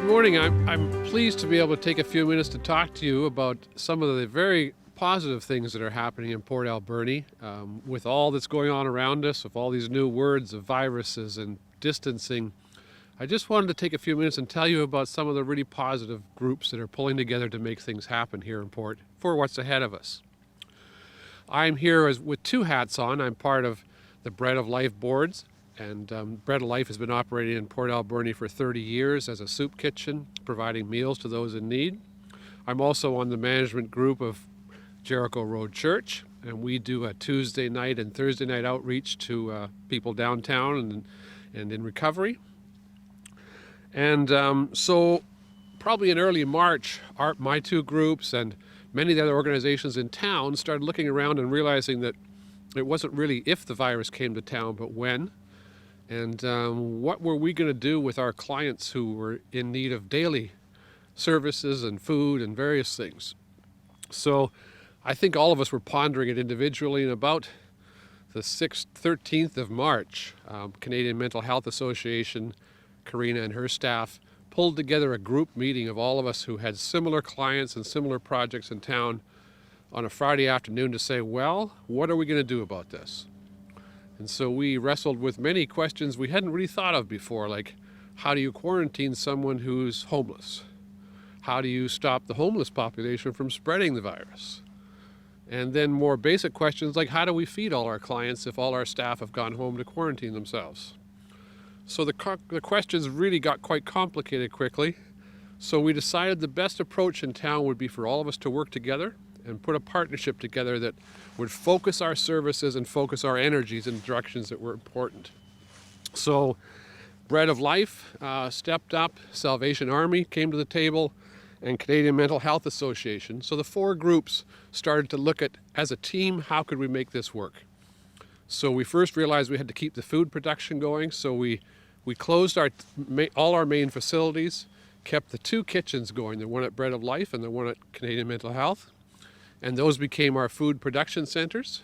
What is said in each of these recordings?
Good morning. I'm pleased to be able to take a few minutes to talk to you about some of the very positive things that are happening in Port Alberni. With all that's going on around us, with all these new words of viruses and distancing, I just wanted to take a few minutes and tell you about some of the really positive groups that are pulling together to make things happen here in Port for what's ahead of us. I'm here with two hats on. I'm part of the Bread of Life boards, and Bread of Life has been operating in Port Alberni for 30 years as a soup kitchen, providing meals to those in need. I'm also on the management group of Jericho Road Church, and we do a Tuesday night and Thursday night outreach to people downtown and in recovery. And so probably in early March, my two groups and many of the other organizations in town started looking around and realizing that it wasn't really if the virus came to town, but when. And what were we going to do with our clients who were in need of daily services and food and various things? So I think all of us were pondering it individually, and about the 13th of March, Canadian Mental Health Association, Karina and her staff, pulled together a group meeting of all of us who had similar clients and similar projects in town on a Friday afternoon to say, well, what are we going to do about this? And so we wrestled with many questions we hadn't really thought of before, like how do you quarantine someone who's homeless? How do you stop the homeless population from spreading the virus? And then more basic questions like how do we feed all our clients if all our staff have gone home to quarantine themselves? So the questions really got quite complicated quickly. So we decided the best approach in town would be for all of us to work together and put a partnership together that would focus our services and focus our energies in directions that were important. So Bread of Life stepped up, Salvation Army came to the table, and Canadian Mental Health Association. So the four groups started to look at, as a team, how could we make this work? So we first realized we had to keep the food production going, so we closed all our main facilities, kept the two kitchens going, the one at Bread of Life and the one at Canadian Mental Health. And those became our food production centers.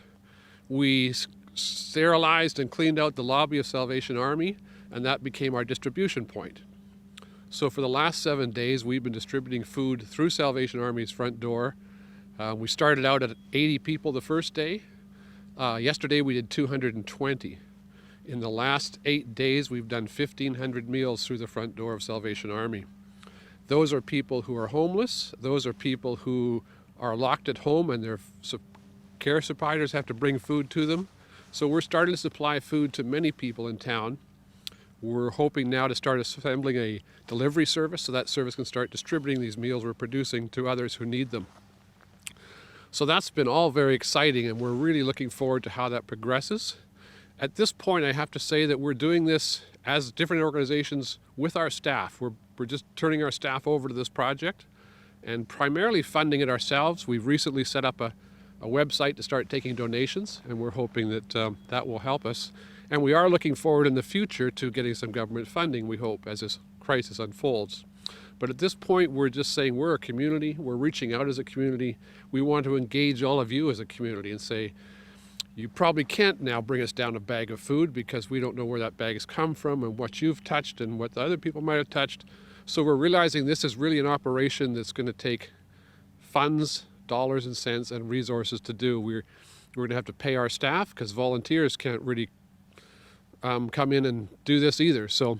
We sterilized and cleaned out the lobby of Salvation Army, and that became our distribution point. So for the last 7 days, we've been distributing food through Salvation Army's front door. We started out at 80 people the first day. Yesterday we did 220. In the last 8 days, we've done 1,500 meals through the front door of Salvation Army. Those are people who are homeless. Those are people who are locked at home and their care providers have to bring food to them. So we're starting to supply food to many people in town. We're hoping now to start assembling a delivery service so that service can start distributing these meals we're producing to others who need them. So that's been all very exciting, and we're really looking forward to how that progresses. At this point, I have to say that we're doing this as different organizations with our staff. We're just turning our staff over to this project and primarily funding it ourselves. We've recently set up a website to start taking donations, and we're hoping that that will help us. And we are looking forward in the future to getting some government funding, we hope, as this crisis unfolds. But at this point, we're just saying we're a community. We're reaching out as a community. We want to engage all of you as a community and say, you probably can't now bring us down a bag of food because we don't know where that bag has come from and what you've touched and what the other people might have touched. So we're realizing this is really an operation that's going to take funds, dollars and cents, and resources to do. We're going to have to pay our staff because volunteers can't really come in and do this either. So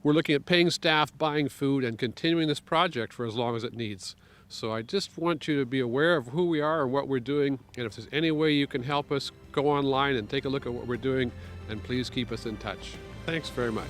we're looking at paying staff, buying food, and continuing this project for as long as it needs. So I just want you to be aware of who we are and what we're doing. And if there's any way you can help us, go online and take a look at what we're doing, and please keep us in touch. Thanks very much.